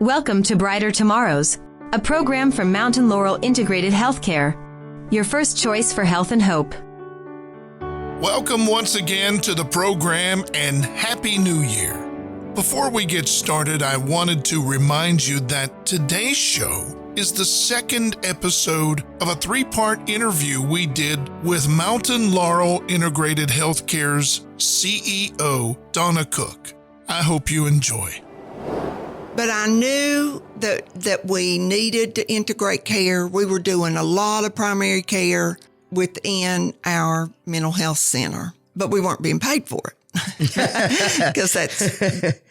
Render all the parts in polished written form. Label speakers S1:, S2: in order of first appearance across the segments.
S1: Welcome to Brighter Tomorrows, a program from Mountain Laurel Integrated Healthcare, your first choice for health and hope.
S2: Welcome once again to the program and Happy New Year. Before we get started, I wanted to remind you that today's show is the second episode of a three-part interview we did with Mountain Laurel Integrated Healthcare's CEO, Donna Cooke. I hope you enjoy.
S3: But I knew that we needed to integrate care. We were doing a lot of primary care within our mental health center, but we weren't being paid for it because that's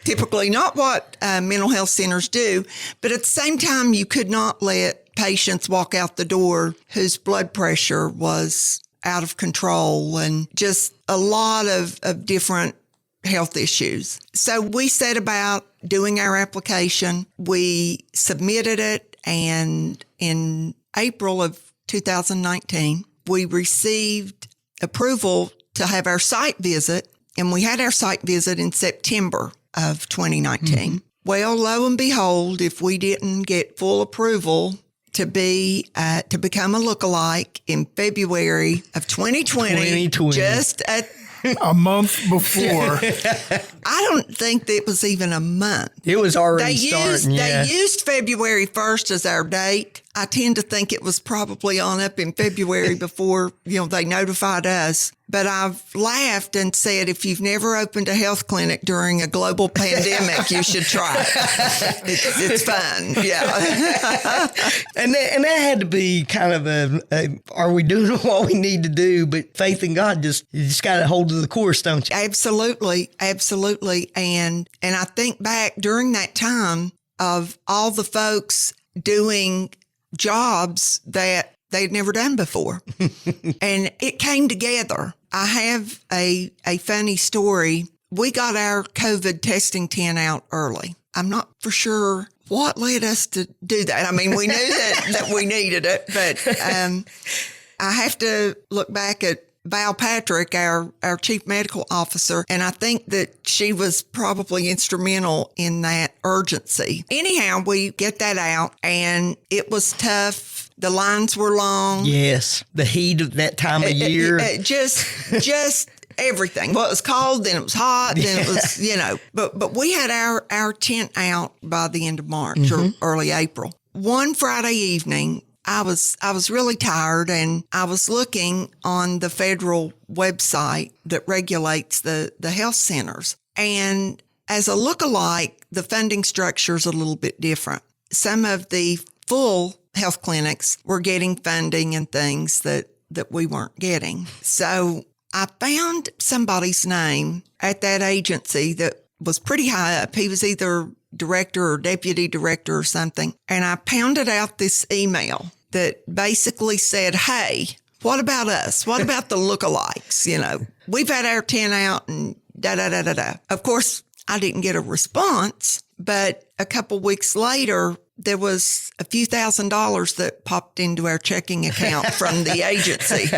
S3: typically not what mental health centers do. But at the same time, you could not let patients walk out the door whose blood pressure was out of control and just a lot of different health issues. So we set about doing our application. We submitted it, and in April of 2019, we received approval to have our site visit, and we had our site visit in September of 2019. Mm-hmm. Well, lo and behold, if we didn't get full approval to become a lookalike in February of 2020. Just at
S2: a month before.
S3: I don't think that it was even a month.
S4: It was already starting.
S3: They used February 1st as our date. I tend to think it was probably on up in February before, they notified us. But I've laughed and said, if you've never opened a health clinic during a global pandemic, you should try it. It's fun. Yeah.
S4: and that had to be kind of a are we doing what we need to do? But faith in God, you just got to hold to the course, don't you?
S3: Absolutely. Absolutely. And I think back during that time of all the folks doing jobs that they'd never done before. And it came together. I have a funny story. We got our COVID testing tent out early. I'm not for sure what led us to do that. I mean, we knew that we needed it, but I have to look back at Val Patrick, our chief medical officer, and I think that she was probably instrumental in that urgency. Anyhow, we get that out, and it was tough. The lines were long.
S4: Yes, the heat of that time of year.
S3: Just everything. Well, it was cold, then it was hot, then it was, But we had our tent out by the end of March or early April. One Friday evening, I was really tired, and I was looking on the federal website that regulates the health centers. And as a lookalike, the funding structure is a little bit different. Some of the full health clinics were getting funding and things that we weren't getting. So I found somebody's name at that agency that was pretty high up. He was either director or deputy director or something. And I pounded out this email that basically said, hey, what about us? What about the lookalikes? We've had our tent out and da-da-da-da-da. Of course, I didn't get a response, but a couple weeks later, there was a few $1,000s that popped into our checking account from the agency,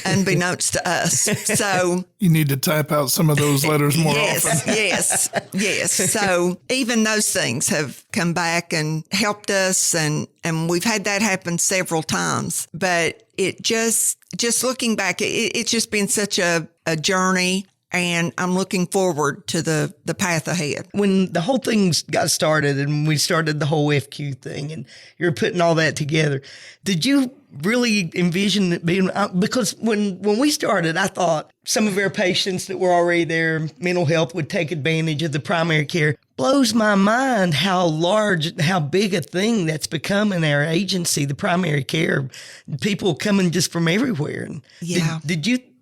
S3: unbeknownst to us. So
S2: you need to type out some of those letters more often.
S3: Yes. So even those things have come back and helped us, and we've had that happen several times. But it just looking back, it's just been such a journey. And I'm looking forward to the path ahead.
S4: When the whole thing got started and we started the whole FQ thing and you're putting all that together, did you really envision it being, because when we started, I thought some of our patients that were already there, mental health, would take advantage of the primary care. Blows my mind how big a thing that's become in our agency, the primary care. People coming just from everywhere.
S3: Yeah.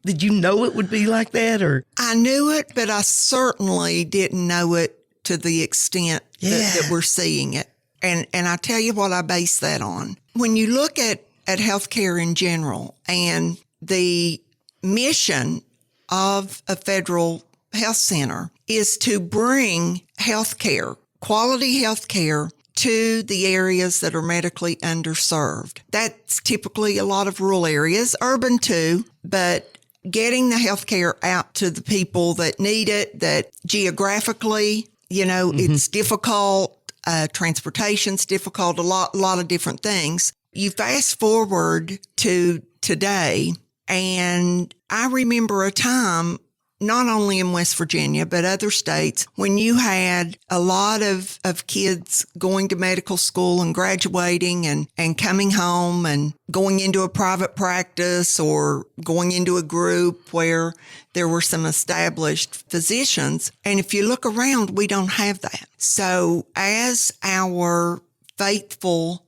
S4: Did you know it would be like that, or?
S3: I knew it, but I certainly didn't know it to the extent that we're seeing it. And I tell you what I base that on. When you look at healthcare in general and the mission of a federal health center is to bring healthcare, quality healthcare, to the areas that are medically underserved. That's typically a lot of rural areas, urban too, but getting the healthcare out to the people that need it, that geographically, it's difficult transportation's difficult, a lot of different things. You fast forward to today, and I remember a time, not only in West Virginia, but other states, when you had a lot of kids going to medical school and graduating and coming home and going into a private practice or going into a group where there were some established physicians. And if you look around, we don't have that. So as our faithful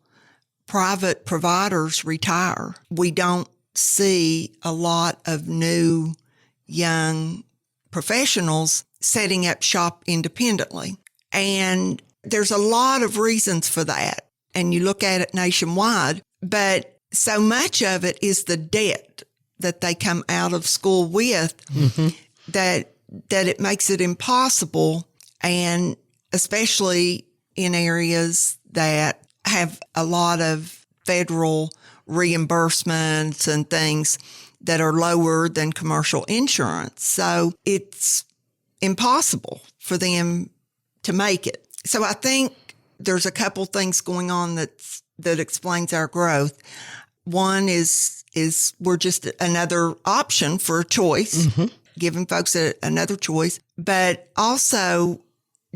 S3: private providers retire, we don't see a lot of new young professionals setting up shop independently. And there's a lot of reasons for that. And you look at it nationwide, but so much of it is the debt that they come out of school with that it makes it impossible. And especially in areas that have a lot of federal reimbursements and things that are lower than commercial insurance. So it's impossible for them to make it. So I think there's a couple things going on that explains our growth. One is we're just another option for a choice, giving folks another choice, but also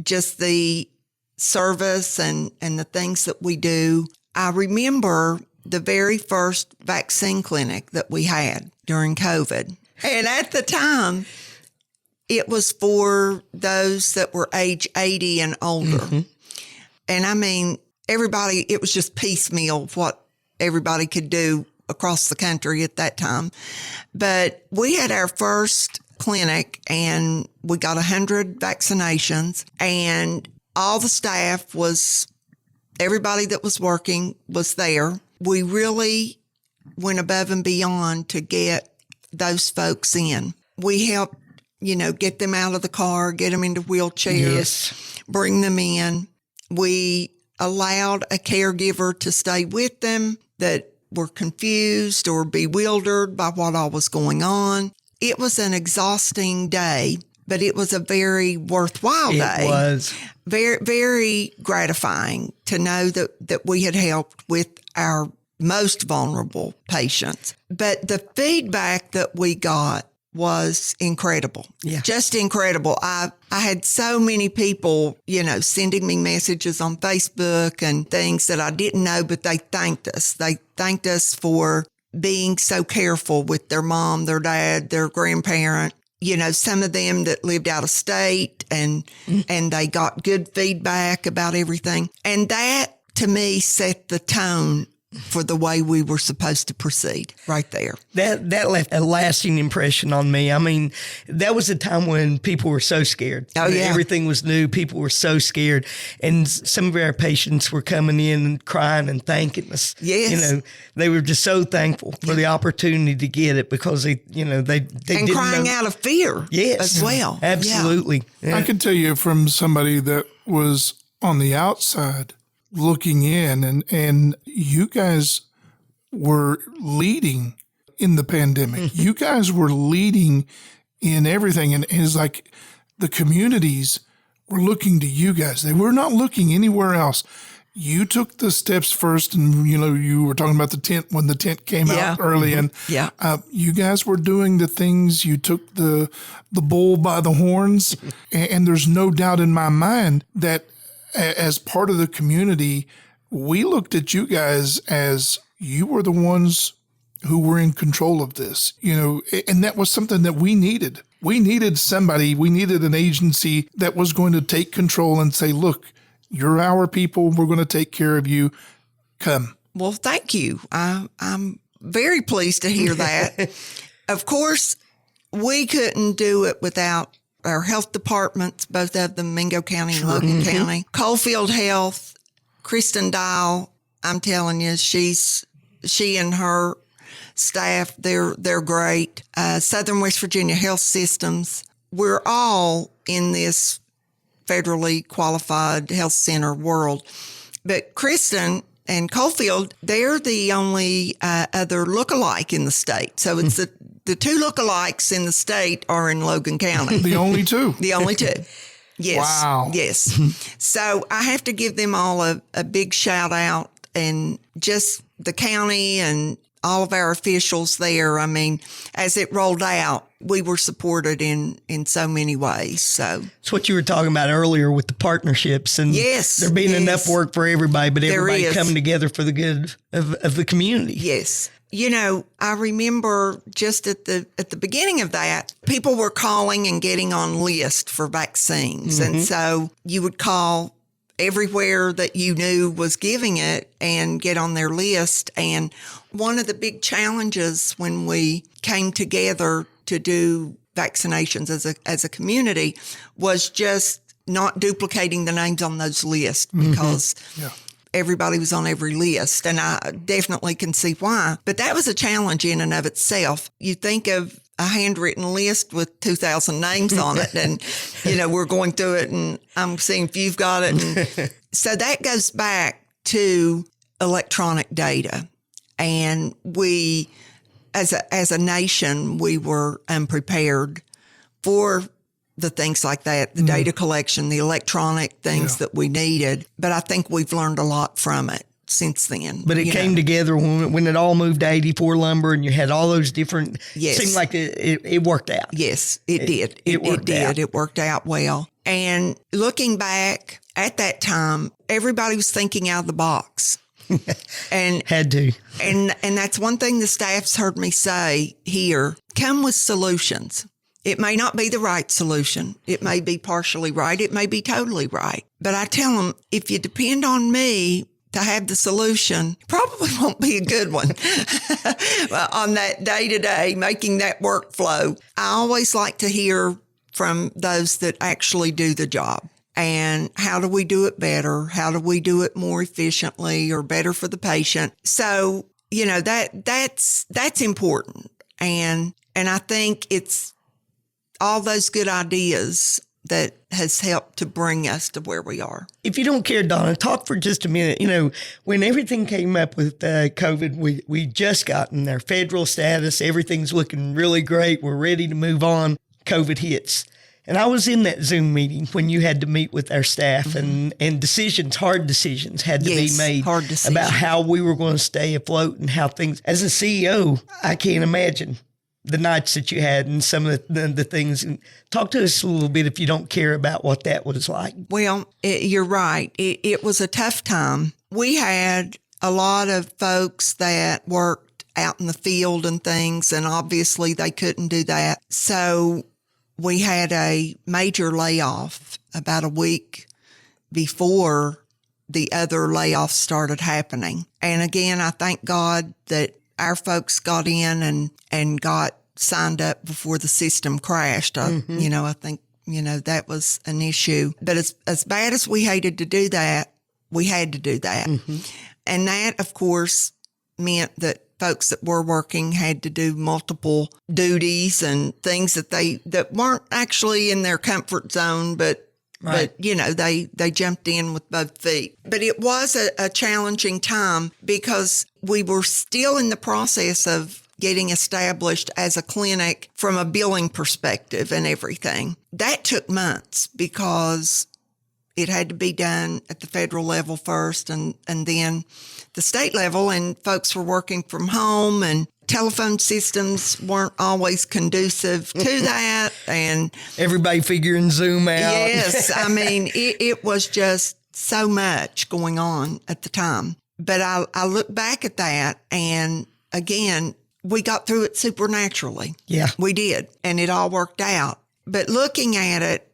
S3: just the service and the things that we do. I remember the very first vaccine clinic that we had during COVID. And at the time, it was for those that were age 80 and older. And I mean, everybody, it was just piecemeal what everybody could do across the country at that time. But we had our first clinic and we got 100 vaccinations, and all the staff everybody that was working was there. We really went above and beyond to get those folks in. We helped, get them out of the car, get them into wheelchairs, bring them in. We allowed a caregiver to stay with them that were confused or bewildered by what all was going on. It was an exhausting day, but it was a very worthwhile day.
S4: It was.
S3: Very, very gratifying to know that we had helped with our most vulnerable patients. But the feedback that we got was incredible. Yeah. Just incredible. I had so many people, sending me messages on Facebook and things that I didn't know, but they thanked us. They thanked us for being so careful with their mom, their dad, their grandparent. Some of them that lived out of state and they got good feedback about everything. And that, to me, set the tone for the way we were supposed to proceed right there.
S4: That left a lasting impression on me. I mean, that was a time when people were so scared.
S3: Oh, yeah.
S4: Everything was new. People were so scared. And some of our patients were coming in and crying and thanking us.
S3: Yes.
S4: They were just so thankful for the opportunity to get it because they
S3: and
S4: didn't
S3: crying
S4: know.
S3: out of fear as well.
S4: Absolutely.
S2: Yeah. I can tell you from somebody that was on the outside looking in, and you guys were leading in the pandemic. You guys were leading in everything. And it's like the communities were looking to you guys. They were not looking anywhere else. You took the steps first, and, you were talking about the tent when the tent came out early. And you guys were doing the things. You took the bull by the horns. And there's no doubt in my mind that as part of the community, we looked at you guys as you were the ones who were in control of this, and that was something that we needed. We needed somebody, we needed an agency that was going to take control and say, look, you're our people. We're going to take care of you. Come.
S3: Well, thank you. I'm very pleased to hear that. Of course, we couldn't do it without our health departments, both of them, Mingo County and Logan County. Coalfield Health, Kristen Dial, I'm telling you, she and her staff, they're great. Southern West Virginia Health Systems, we're all in this federally qualified health center world. But Kristen and Coalfield, they're the only other lookalike in the state. So it's the two lookalikes in the state are in Logan County.
S2: The only two.
S3: The only two. Yes.
S2: Wow.
S3: Yes. So I have to give them all a big shout out, and just the county and all of our officials there. I mean, as it rolled out, we were supported in so many ways. So
S4: it's what you were talking about earlier with the partnerships and there being enough work for everybody, but everybody coming together for the good of the community.
S3: Yes. You know, I remember just at the beginning of that, people were calling and getting on lists for vaccines. And so you would call everywhere that you knew was giving it and get on their list. And one of the big challenges when we came together to do vaccinations as a community was just not duplicating the names on those lists, because everybody was on every list, and I definitely can see why. But that was a challenge in and of itself. You think of a handwritten list with 2,000 names on it, and, you know, we're going through it, and I'm seeing if you've got it. And so that goes back to electronic data. And we, as a nation, we were unprepared for the things like that, the data collection, the electronic things that we needed. But I think we've learned a lot from it since then.
S4: But it came together when it all moved to 84 lumber and you had all those different, it seemed like it worked out.
S3: Yes, it did.
S4: It worked out.
S3: It worked out well. And looking back at that time, everybody was thinking out of the box. And
S4: had to.
S3: And that's one thing the staff's heard me say here, come with solutions. It may not be the right solution. It may be partially right. It may be totally right. But I tell them, if you depend on me to have the solution, probably won't be a good one on that day-to-day, making that workflow. I always like to hear from those that actually do the job. And how do we do it better? How do we do it more efficiently or better for the patient? So, you know, that's important. And I think it's all those good ideas that has helped to bring us to where we are.
S4: If you don't care, Donna, talk for just a minute. You know, when everything came up with COVID, we just gotten their federal status. Everything's looking really great. We're ready to move on. COVID hits. And I was in that Zoom meeting when you had to meet with our staff and decisions, hard decisions had to be made about how we were going to stay afloat and how things, as a CEO, I can't imagine the nights that you had and some of the things. And talk to us a little bit if you don't care about what that was like.
S3: Well, you're right. It was a tough time. We had a lot of folks that worked out in the field and things, and obviously they couldn't do that. So we had a major layoff about a week before the other layoffs started happening. And again, I thank God that our folks got in and got signed up before the system crashed. You know, I think, you know, that was an issue. But as bad as we hated to do that, we had to do that. And that, of course, meant that folks that were working had to do multiple duties and things that weren't actually in their comfort zone, but you know, they jumped in with both feet. But it was a challenging time because we were still in the process of getting established as a clinic from a billing perspective and everything. That took months because it had to be done at the federal level first and then the state level, and folks were working from home and telephone systems weren't always conducive to that. And
S4: everybody figuring Zoom out.
S3: Yes. I mean, it was just so much going on at the time. But I look back at that, and again, we got through it supernaturally.
S4: Yeah,
S3: we did. And it all worked out. But looking at it,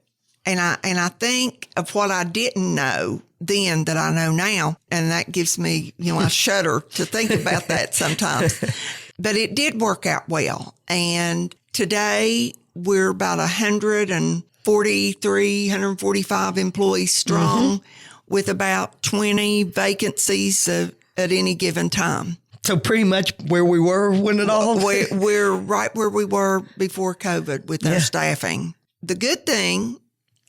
S3: and I think of what I didn't know then that I know now, and that gives me, you know, I shudder to think about that sometimes. But it did work out well. And today we're about 143, 145 employees strong with about 20 vacancies at any given time.
S4: So pretty much where we were when it all...
S3: We're right where we were before COVID with our staffing. The good thing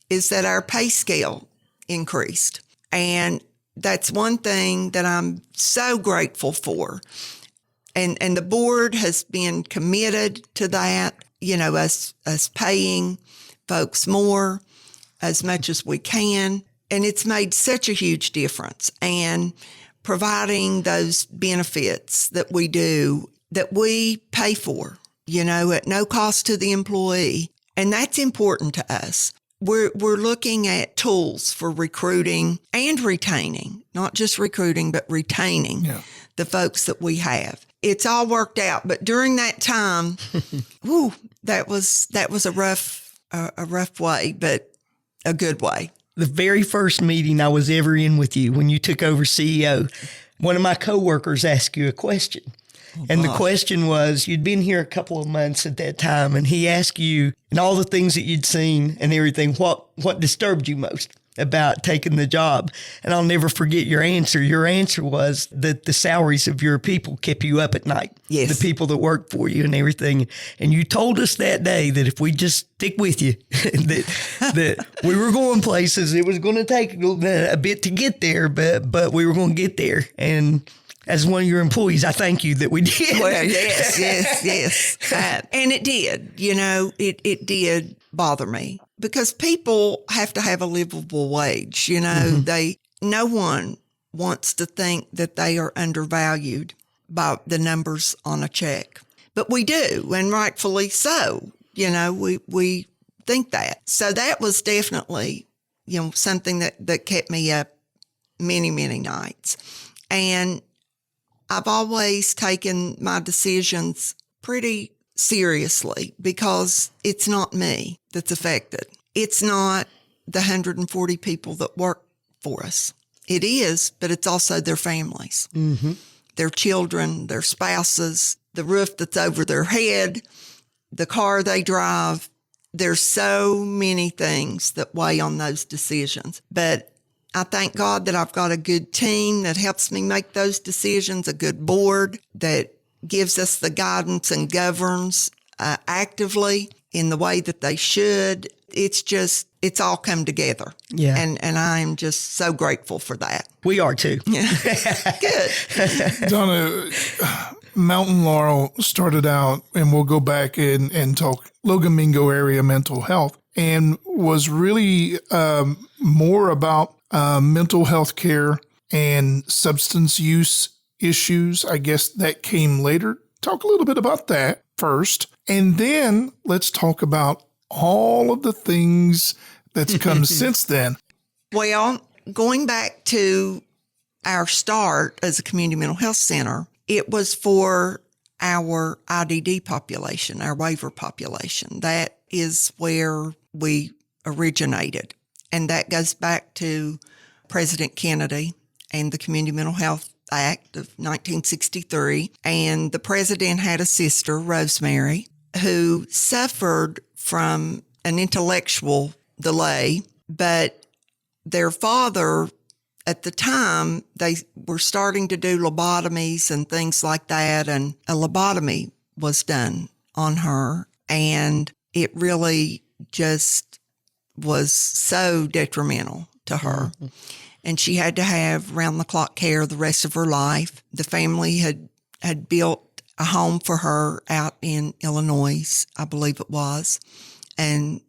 S3: is that our pay scale increased. And that's one thing that I'm so grateful for. And the board has been committed to that, you know, us paying folks more, as much as we can. And it's made such a huge difference. And providing those benefits that we do, that we pay for, at no cost to the employee. And that's important to us. We're looking at tools for recruiting and retaining, not just recruiting, but retaining the folks that we have. It's all worked out. But during that time, that was a rough way, but a good way.
S4: The very first meeting I was ever in with you when you took over CEO, one of my coworkers asked you a question. The question was, you'd been here a couple of months at that time, and he asked you, and all the things that you'd seen and everything, what disturbed you most about taking the job? And I'll never forget your answer. Your answer was that the salaries of your people kept you up at night.
S3: Yes.
S4: The people that worked for you and everything. And you told us that day that if we just stick with you, that we were going places. It was going to take a bit to get there, but we were going to get there. And as one of your employees, I thank you that we did.
S3: Well, yes. And it did, it did bother me because people have to have a livable wage. No one wants to think that they are undervalued by the numbers on a check, but we do. And rightfully so. We think that. So that was definitely, something that kept me up many, many nights. And I've always taken my decisions pretty seriously because it's not me that's affected. It's not the 140 people that work for us. It is, but it's also their families, their children, their spouses, the roof that's over their head, the car they drive. There's so many things that weigh on those decisions. But I thank God that I've got a good team that helps me make those decisions, a good board that gives us the guidance and governs actively in the way that they should. It's all come together.
S4: Yeah.
S3: And I'm just so grateful for that.
S4: We are too.
S3: Good.
S2: Donna, Mountain Laurel started out, and we'll go back and talk Logamingo area mental health, and was really more about mental health care and substance use issues. I guess that came later. Talk a little bit about that first, and then let's talk about all of the things that's come since then.
S3: Well, going back to our start as a community mental health center, it was for our IDD population, our waiver population. That is where we originated. And that goes back to President Kennedy and the Community Mental Health Act of 1963. And the president had a sister, Rosemary, who suffered from an intellectual delay, but their father, at the time, they were starting to do lobotomies and things like that, and a lobotomy was done on her, and it really just was so detrimental to her. Mm-hmm. And she had to have round-the-clock care the rest of her life. The family had built a home for her out in Illinois, I believe it was, and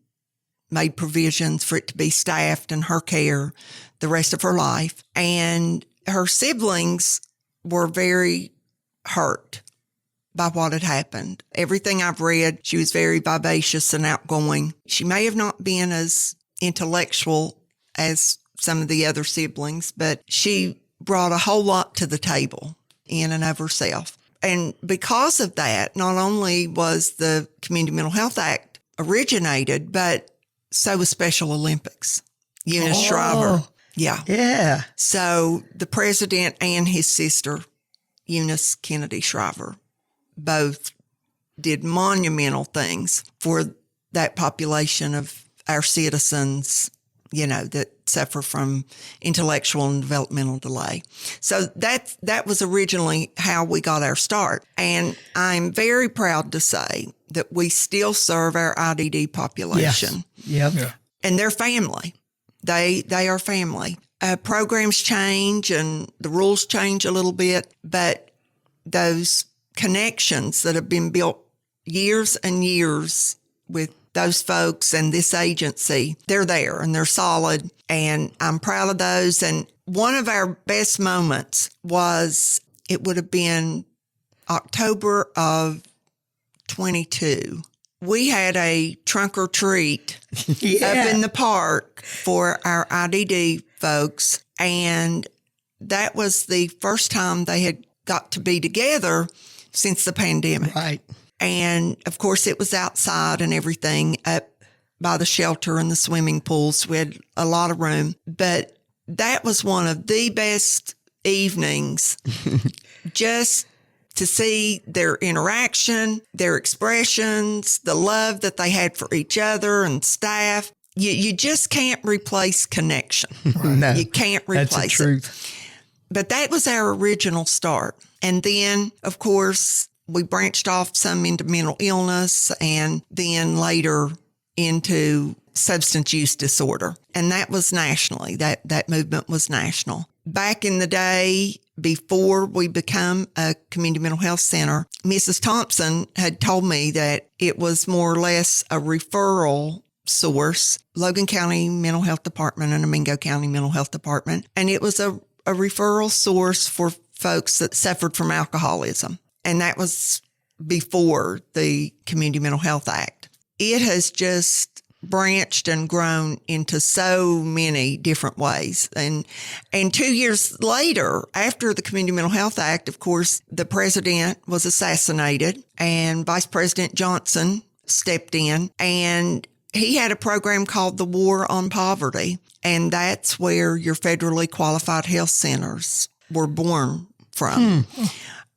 S3: made provisions for it to be staffed in her care the rest of her life. And her siblings were very hurt by what had happened. Everything I've read, she was very vivacious and outgoing. She may have not been as intellectual as some of the other siblings, but she brought a whole lot to the table in and of herself. And because of that, not only was the Community Mental Health Act originated, but so was Special Olympics. Eunice Shriver. Yeah.
S4: Yeah.
S3: So the president and his sister, Eunice Kennedy Shriver, both did monumental things for that population of our citizens, that suffer from intellectual and developmental delay. So that was originally how we got our start. And I'm very proud to say that we still serve our IDD population.
S4: Yes. Yep.
S2: Yeah.
S3: And they're family. They are family. Programs change and the rules change a little bit, but those connections that have been built years and years with those folks and this agency, they're there and they're solid. And I'm proud of those. And one of our best moments was, it would have been October of 22. We had a trunk or treat up in the park for our IDD folks. And that was the first time they had got to be together since the pandemic.
S4: Right.
S3: And of course, it was outside and everything up by the shelter and the swimming pools. We had a lot of room. But that was one of the best evenings just to see their interaction, their expressions, the love that they had for each other and staff. You just can't replace connection.
S4: No,
S3: you can't replace
S4: that's the truth.
S3: But that was our original start. And then, of course, we branched off some into mental illness and then later into substance use disorder. And that was nationally. That movement was national. Back in the day, before we become a community mental health center, Mrs. Thompson had told me that it was more or less a referral source, Logan County Mental Health Department and Mingo County Mental Health Department. And it was a referral source for folks that suffered from alcoholism. And that was before the Community Mental Health Act. It has just branched and grown into so many different ways. And 2 years later, after the Community Mental Health Act, of course, the president was assassinated and Vice President Johnson stepped in, and he had a program called the War on Poverty. And that's where your federally qualified health centers were born from.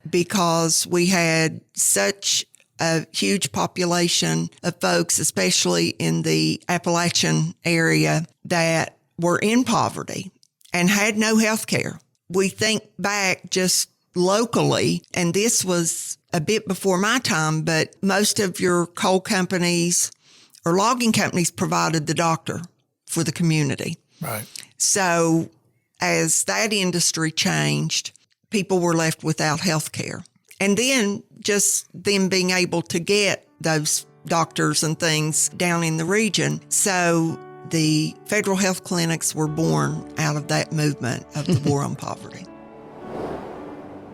S3: Because we had such a huge population of folks, especially in the Appalachian area, that were in poverty and had no health care. We think back just locally, and this was a bit before my time, but most of your coal companies or logging companies provided the doctor for the community.
S2: Right.
S3: So as that industry changed, people were left without health care. And then just them being able to get those doctors and things down in the region. So the federal health clinics were born out of that movement of the War on Poverty.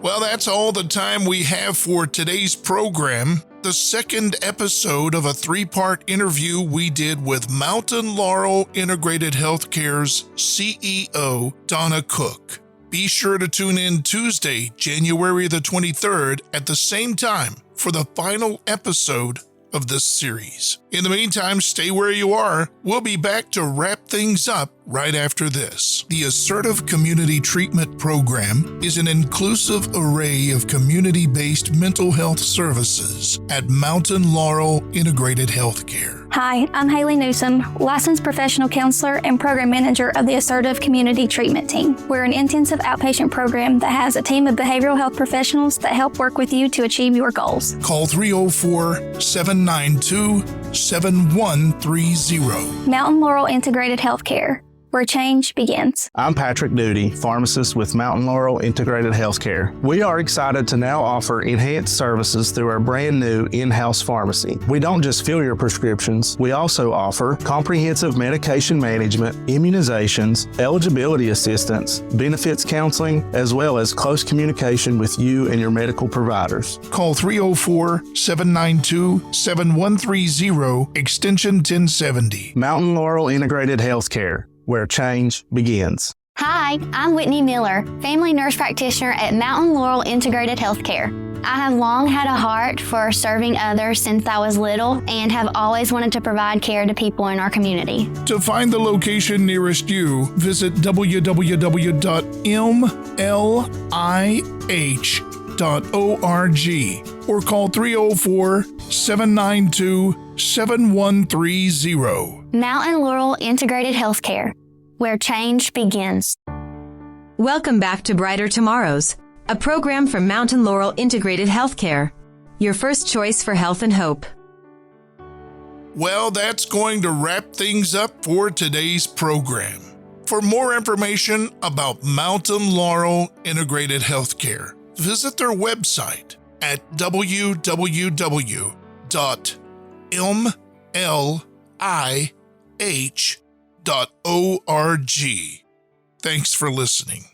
S2: Well, that's all the time we have for today's program. The second episode of a 3-part interview we did with Mountain Laurel Integrated Healthcare's CEO, Donna Cooke. Be sure to tune in Tuesday, January the 23rd at the same time for the final episode of this series. In the meantime, stay where you are. We'll be back to wrap things up right after this. The Assertive Community Treatment Program is an inclusive array of community-based mental health services at Mountain Laurel Integrated Healthcare.
S5: Hi, I'm Haley Newsom, licensed professional counselor and program manager of the Assertive Community Treatment Team. We're an intensive outpatient program that has a team of behavioral health professionals that help work with you to achieve your goals.
S2: Call 304-792-7130.
S5: Mountain Laurel Integrated Healthcare, where change begins.
S6: I'm Patrick Duty, pharmacist with Mountain Laurel Integrated Healthcare. We are excited to now offer enhanced services through our brand new in-house pharmacy. We don't just fill your prescriptions, we also offer comprehensive medication management, immunizations, eligibility assistance, benefits counseling, as well as close communication with you and your medical providers.
S2: Call 304-792-7130, extension 1070.
S6: Mountain Laurel Integrated Healthcare, where change begins.
S7: Hi, I'm Whitney Miller, family nurse practitioner at Mountain Laurel Integrated Healthcare. I have long had a heart for serving others since I was little and have always wanted to provide care to people in our community.
S2: To find the location nearest you, visit www.mlih.org or call 304-792-7130.
S7: Mountain Laurel Integrated Healthcare, where change begins.
S1: Welcome back to Brighter Tomorrows, a program from Mountain Laurel Integrated Healthcare, your first choice for health and hope.
S2: Well, that's going to wrap things up for today's program. For more information about Mountain Laurel Integrated Healthcare, visit their website at www.mlih.org. Thanks for listening.